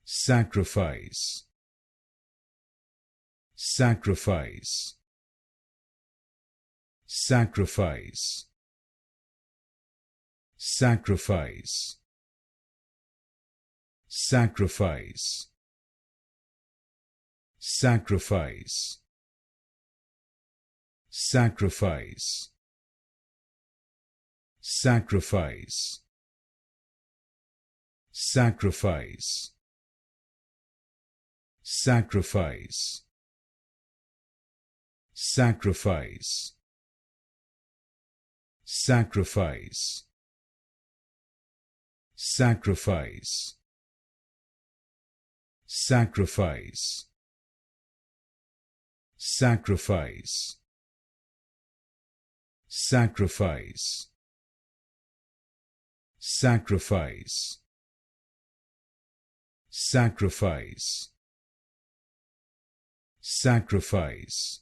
sacrifice, sacrifice, sacrifice, sacrifice, sacrifice, sacrifice, sacrifice, sacrifice, sacrifice, sacrifice, sacrifice, sacrifice, sacrifice, sacrifice, sacrifice, sacrifice, sacrifice, sacrifice, sacrifice,